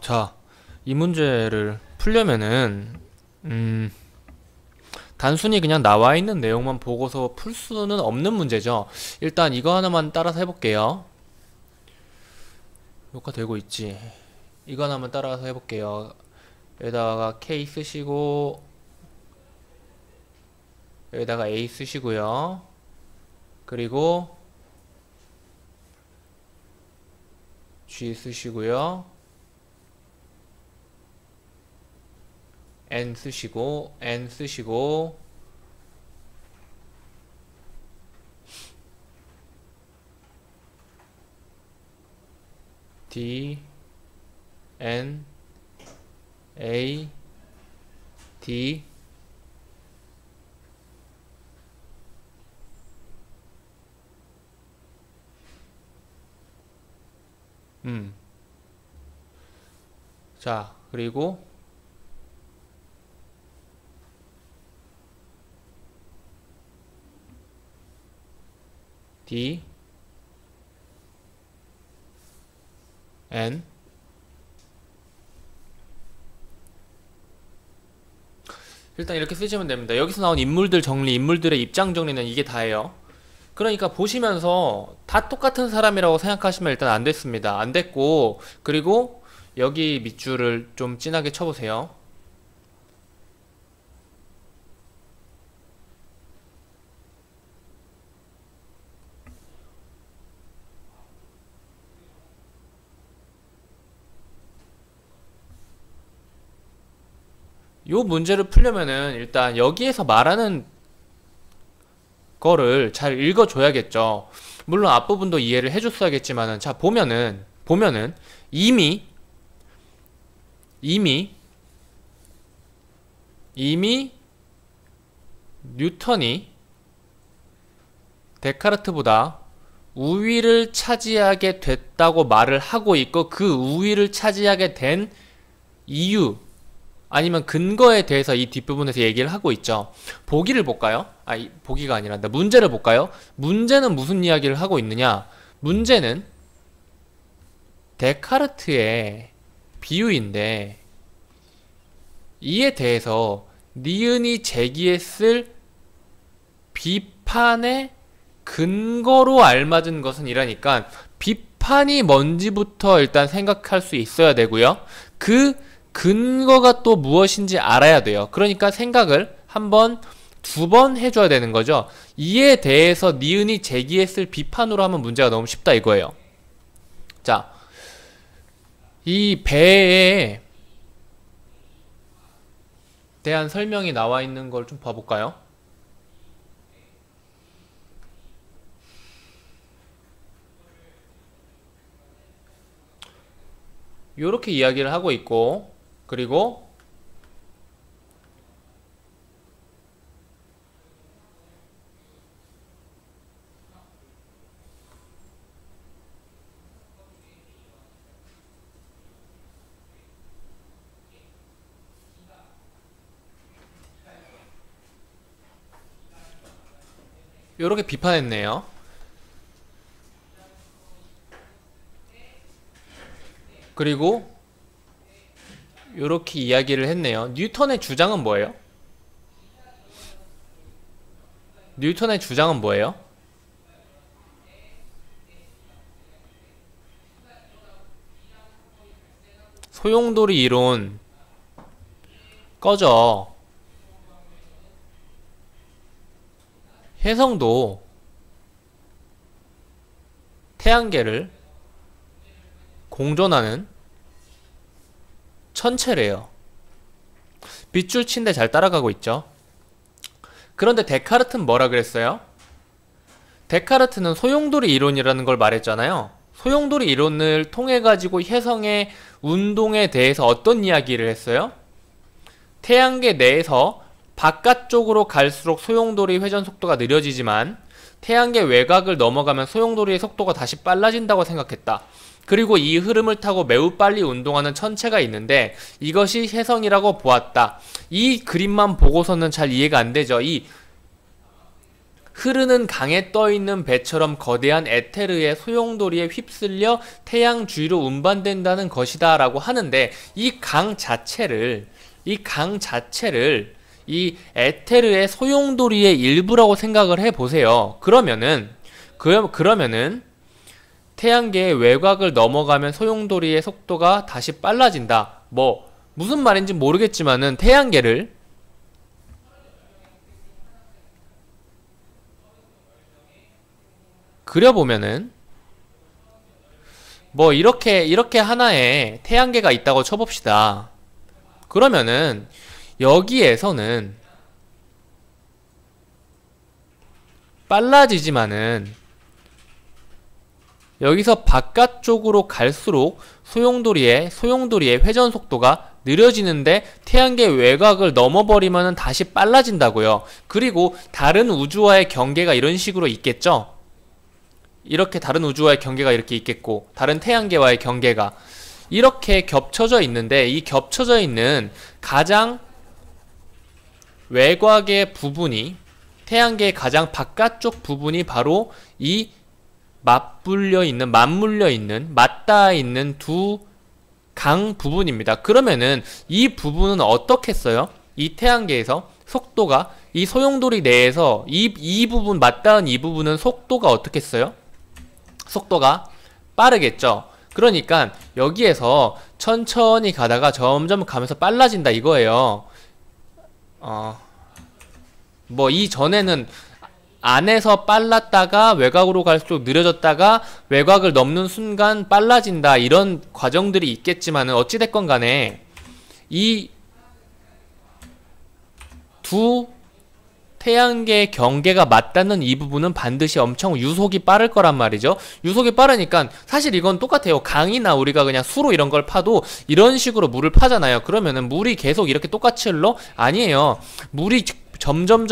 자, 이 문제를 풀려면은, 단순히 그냥 나와 있는 내용만 보고서 풀 수는 없는 문제죠. 일단 이거 하나만 따라서 해볼게요. 녹화되고 있지. 이거 하나만 따라서 해볼게요. 여기다가 K 쓰시고, 여기다가 A 쓰시고요. 그리고 G 쓰시고요. N 쓰시고 N 쓰시고 D N A D 자, 그리고 D N 일단 이렇게 쓰시면 됩니다. 여기서 나온 인물들 정리, 인물들의 입장 정리는 이게 다예요. 그러니까 보시면서 다 똑같은 사람이라고 생각하시면 일단 안 됐습니다. 안 됐고, 그리고 여기 밑줄을 좀 진하게 쳐보세요. 요 문제를 풀려면은 일단 여기에서 말하는 거를 잘 읽어줘야겠죠. 물론 앞부분도 이해를 해줬어야겠지만은, 자, 보면은 이미 뉴턴이 데카르트보다 우위를 차지하게 됐다고 말을 하고 있고, 그 우위를 차지하게 된 이유 아니면 근거에 대해서 이 뒷부분에서 얘기를 하고 있죠. 보기를 볼까요? 보기가 아니라 문제를 볼까요? 문제는 무슨 이야기를 하고 있느냐? 문제는 데카르트의 비유인데, 이에 대해서 니은이 제기했을 비판의 근거로 알맞은 것은 이라니까, 비판이 뭔지부터 일단 생각할 수 있어야 되고요. 그 근거가 또 무엇인지 알아야 돼요. 그러니까 생각을 한 번, 두 번 해줘야 되는 거죠. 이에 대해서 니은이 제기했을 비판으로 하면 문제가 너무 쉽다 이거예요. 자, 이 배에 대한 설명이 나와 있는 걸 좀 봐볼까요? 요렇게 이야기를 하고 있고, 그리고 요렇게 비판했네요. 그리고 요렇게 이야기를 했네요. 뉴턴의 주장은 뭐예요? 뉴턴의 주장은 뭐예요? 소용돌이 이론 꺼져. 혜성도 태양계를 공존하는 천체래요. 빗줄 친데 잘 따라가고 있죠. 그런데 데카르트는 뭐라 그랬어요? 데카르트는 소용돌이 이론이라는 걸 말했잖아요. 소용돌이 이론을 통해 가지고 혜성의 운동에 대해서 어떤 이야기를 했어요? 태양계 내에서 바깥쪽으로 갈수록 소용돌이 회전 속도가 느려지지만 태양계 외곽을 넘어가면 소용돌이의 속도가 다시 빨라진다고 생각했다. 그리고 이 흐름을 타고 매우 빨리 운동하는 천체가 있는데 이것이 혜성이라고 보았다. 이 그림만 보고서는 잘 이해가 안 되죠. 이 흐르는 강에 떠있는 배처럼 거대한 에테르의 소용돌이에 휩쓸려 태양 주위로 운반된다는 것이다 라고 하는데, 이 강 자체를 이 에테르의 소용돌이의 일부라고 생각을 해보세요. 그러면은 태양계의 외곽을 넘어가면 소용돌이의 속도가 다시 빨라진다. 무슨 말인지 모르겠지만은 태양계를 그려보면은 이렇게 하나의 태양계가 있다고 쳐봅시다. 그러면은 여기에서는 빨라지지만은 여기서 바깥쪽으로 갈수록 소용돌이의 회전 속도가 느려지는데 태양계 외곽을 넘어버리면 다시 빨라진다고요. 그리고 다른 우주와의 경계가 이런 식으로 있겠죠. 이렇게 다른 우주와의 경계가 이렇게 있겠고, 다른 태양계와의 경계가 이렇게 겹쳐져 있는데, 이 겹쳐져 있는 가장 외곽의 부분이, 태양계의 가장 바깥쪽 부분이 바로 이 맞닿아 있는 두 강 부분입니다. 그러면은 이 부분은 어떻겠어요? 이 태양계에서 속도가, 이 소용돌이 내에서 이 부분, 맞닿은 이 부분은 속도가 어떻겠어요? 속도가 빠르겠죠. 그러니까 여기에서 천천히 가다가 점점 가면서 빨라진다 이거예요. 이전에는 안에서 빨랐다가 외곽으로 갈수록 느려졌다가 외곽을 넘는 순간 빨라진다, 이런 과정들이 있겠지만은 어찌됐건 간에 이 두 태양계의 경계가 맞닿는 이 부분은 반드시 엄청 유속이 빠를 거란 말이죠. 유속이 빠르니까 사실 이건 똑같아요. 강이나 우리가 그냥 수로 이런 걸 파도 이런 식으로 물을 파잖아요. 그러면은 물이 계속 이렇게 똑같이 흘러? 아니에요. 물이 점점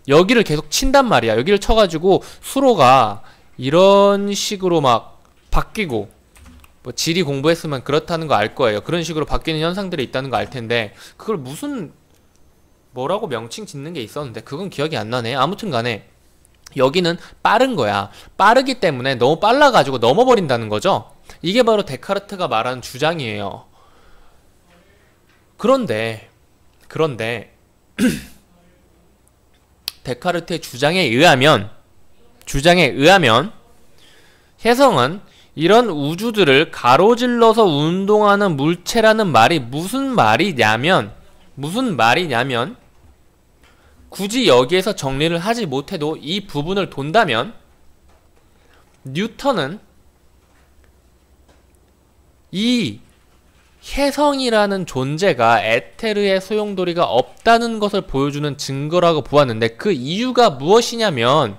여기를 계속 친단 말이야. 여기를 쳐가지고 수로가 이런 식으로 막 바뀌고, 지리 공부했으면 그렇다는 거 알 거예요. 그런 식으로 바뀌는 현상들이 있다는 거 알 텐데, 그걸 뭐라고 명칭 짓는 게 있었는데 그건 기억이 안 나네. 아무튼 간에 여기는 빠른 거야. 빠르기 때문에 너무 빨라가지고 넘어버린다는 거죠. 이게 바로 데카르트가 말하는 주장이에요. 그런데 데카르트의 주장에 의하면 혜성은 이런 우주들을 가로질러서 운동하는 물체라는 말이 무슨 말이냐면 굳이 여기에서 정리를 하지 못해도 이 부분을 돈다면, 뉴턴은 이 혜성이라는 존재가 에테르의 소용돌이가 없다는 것을 보여주는 증거라고 보았는데, 그 이유가 무엇이냐면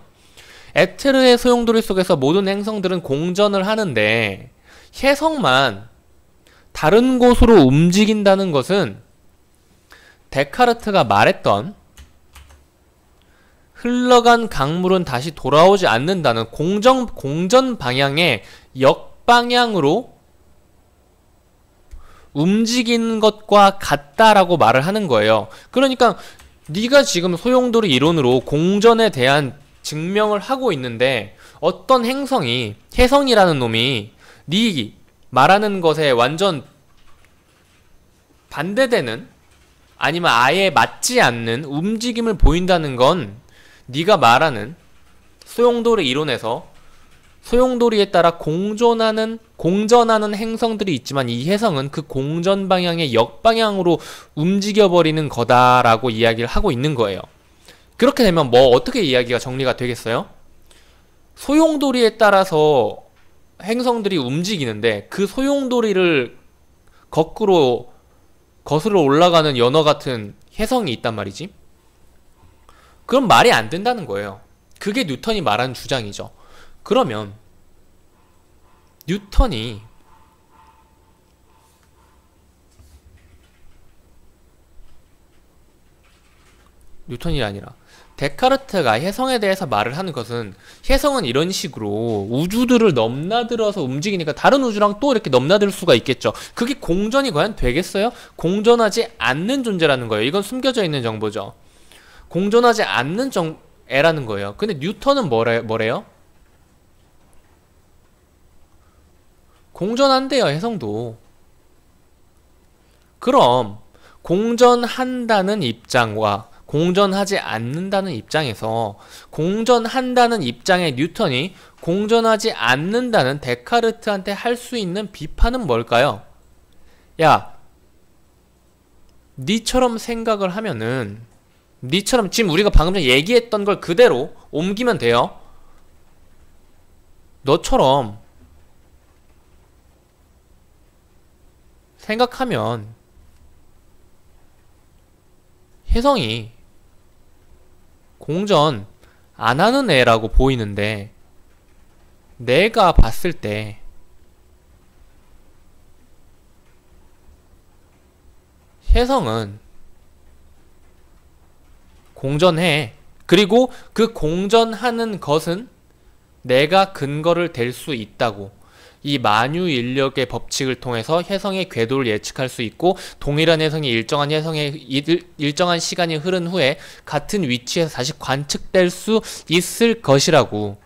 에테르의 소용돌이 속에서 모든 행성들은 공전을 하는데 혜성만 다른 곳으로 움직인다는 것은 데카르트가 말했던 흘러간 강물은 다시 돌아오지 않는다는 공전 방향의 역방향으로 움직이는 것과 같다라고 말을 하는 거예요. 그러니까 네가 지금 소용돌이 이론으로 공전에 대한 증명을 하고 있는데, 어떤 행성이, 혜성이라는 놈이 네 말하는 것에 완전 반대되는, 아니면 아예 맞지 않는 움직임을 보인다는 건 네가 말하는 소용돌이 이론에서 소용돌이에 따라 공전하는 행성들이 있지만 이 혜성은 그 공전 방향의 역방향으로 움직여버리는 거다라고 이야기를 하고 있는 거예요. 그렇게 되면 어떻게 이야기가 정리가 되겠어요? 소용돌이에 따라서 행성들이 움직이는데 그 소용돌이를 거꾸로 거슬러 올라가는 연어 같은 혜성이 있단 말이지. 그럼 말이 안 된다는 거예요. 그게 뉴턴이 말하는 주장이죠. 그러면 뉴턴이 아니라 데카르트가 혜성에 대해서 말을 하는 것은, 혜성은 이런 식으로 우주들을 넘나들어서 움직이니까 다른 우주랑 또 이렇게 넘나들 수가 있겠죠. 그게 공전이 과연 되겠어요? 공전하지 않는 존재라는 거예요. 이건 숨겨져 있는 정보죠. 공전하지 않는 애라는 거예요. 근데 뉴턴은 뭐래요? 공전한대요, 혜성도. 그럼 공전한다는 입장과 공전하지 않는다는 입장에서 공전한다는 입장의 뉴턴이 공전하지 않는다는 데카르트한테 할 수 있는 비판은 뭘까요? 야, 니처럼 생각을 하면은 니처럼 지금 우리가 방금 전에 얘기했던 걸 그대로 옮기면 돼요. 너처럼 생각하면 혜성이 공전 안 하는 애라고 보이는데 내가 봤을 때 혜성은 공전해. 그리고 그 공전하는 것은 내가 근거를 댈 수 있다고. 이 만유인력의 법칙을 통해서 혜성의 궤도를 예측할 수 있고 동일한 혜성이 일정한 시간이 흐른 후에 같은 위치에서 다시 관측될 수 있을 것이라고.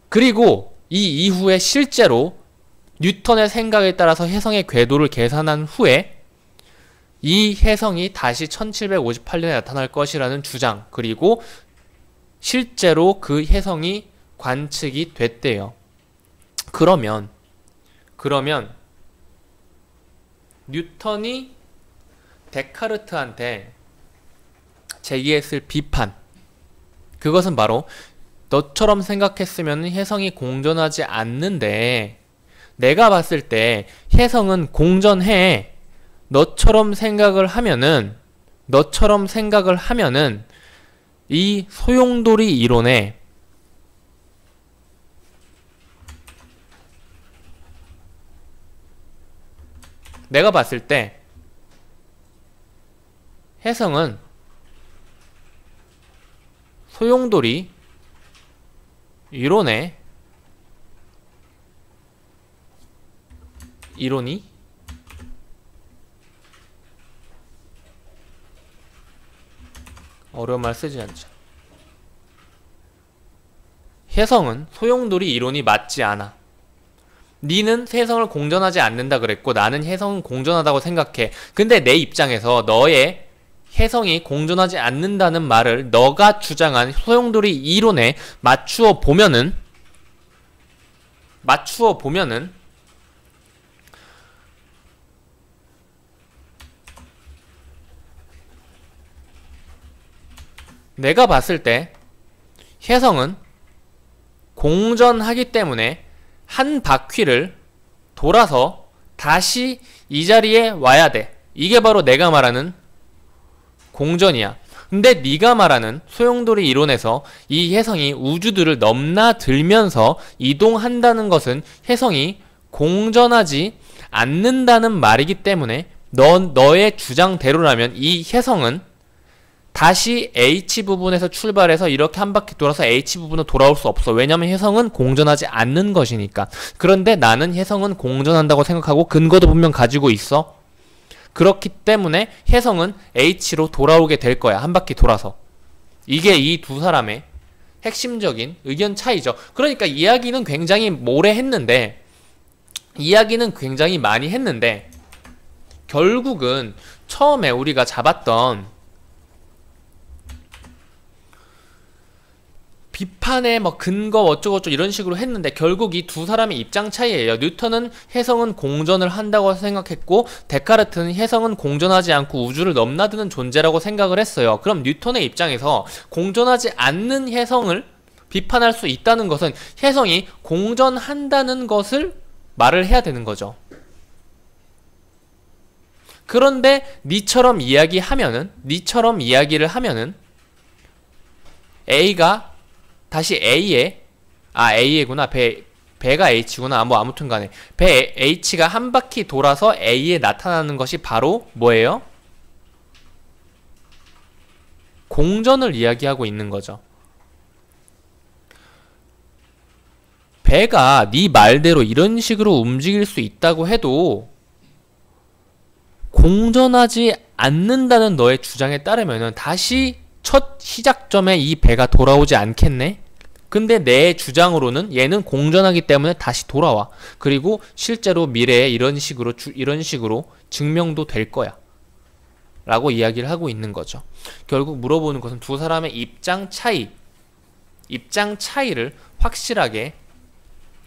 그리고 이 이후에 실제로 뉴턴의 생각에 따라서 혜성의 궤도를 계산한 후에 이 혜성이 다시 1758년에 나타날 것이라는 주장, 그리고 실제로 그 혜성이 관측이 됐대요. 그러면 뉴턴이 데카르트한테 제기했을 비판, 그것은 바로 너처럼 생각했으면 혜성이 공전하지 않는데 내가 봤을 때 혜성은 공전해. 너처럼 생각을 하면은 이 소용돌이 이론에 내가 봤을 때 혜성은 소용돌이 이론이 어려운 말 쓰지 않죠. 혜성은 소용돌이 이론이 맞지 않아. 니는 혜성을 공전하지 않는다 그랬고 나는 혜성은 공전하다고 생각해. 근데 내 입장에서 너의 혜성이 공전하지 않는다는 말을 너가 주장한 소용돌이 이론에 맞추어 보면은 내가 봤을 때 혜성은 공전하기 때문에 한 바퀴를 돌아서 다시 이 자리에 와야 돼. 이게 바로 내가 말하는 공전이야. 근데 네가 말하는 소용돌이 이론에서 이 혜성이 우주들을 넘나들면서 이동한다는 것은 혜성이 공전하지 않는다는 말이기 때문에 너의 주장대로라면 이 혜성은 다시 H부분에서 출발해서 이렇게 한 바퀴 돌아서 H부분으로 돌아올 수 없어. 왜냐면 혜성은 공전하지 않는 것이니까. 그런데 나는 혜성은 공전한다고 생각하고 근거도 분명 가지고 있어. 그렇기 때문에 혜성은 H로 돌아오게 될 거야. 한 바퀴 돌아서. 이게 이 두 사람의 핵심적인 의견 차이죠. 그러니까 이야기는 굉장히 많이 했는데 결국은 처음에 우리가 잡았던 비판의 근거 어쩌고저쩌고 이런 식으로 했는데 결국 이 두 사람의 입장 차이예요. 뉴턴은 혜성은 공전을 한다고 생각했고 데카르트는 혜성은 공전하지 않고 우주를 넘나드는 존재라고 생각을 했어요. 그럼 뉴턴의 입장에서 공전하지 않는 혜성을 비판할 수 있다는 것은 혜성이 공전한다는 것을 말을 해야 되는 거죠. 그런데 니처럼 이야기를 하면은 A가 다시 A구나. 배가 H구나. 아무튼 간에 배 H가 한 바퀴 돌아서 A에 나타나는 것이 바로 뭐예요? 공전을 이야기하고 있는 거죠. 배가 네 말대로 이런 식으로 움직일 수 있다고 해도 공전하지 않는다는 너의 주장에 따르면은 다시 첫 시작점에 이 배가 돌아오지 않겠네? 근데 내 주장으로는 얘는 공전하기 때문에 다시 돌아와. 그리고 실제로 미래에 이런 식으로 증명도 될 거야. 라고 이야기를 하고 있는 거죠. 결국 물어보는 것은 두 사람의 입장 차이를 확실하게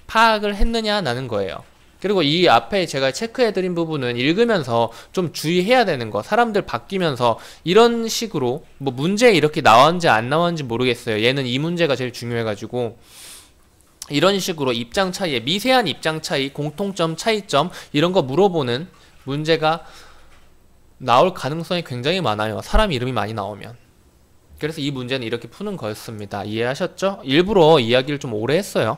파악을 했느냐라는 거예요. 그리고 이 앞에 제가 체크해드린 부분은 읽으면서 좀 주의해야 되는 거. 사람들 바뀌면서 이런 식으로 뭐 문제 이렇게 나왔는지 안 나왔는지 모르겠어요. 얘는 이 문제가 제일 중요해가지고 이런 식으로 입장 차이에 미세한 입장 차이, 공통점, 차이점 이런 거 물어보는 문제가 나올 가능성이 굉장히 많아요. 사람 이름이 많이 나오면. 그래서 이 문제는 이렇게 푸는 거였습니다. 이해하셨죠? 일부러 이야기를 좀 오래 했어요.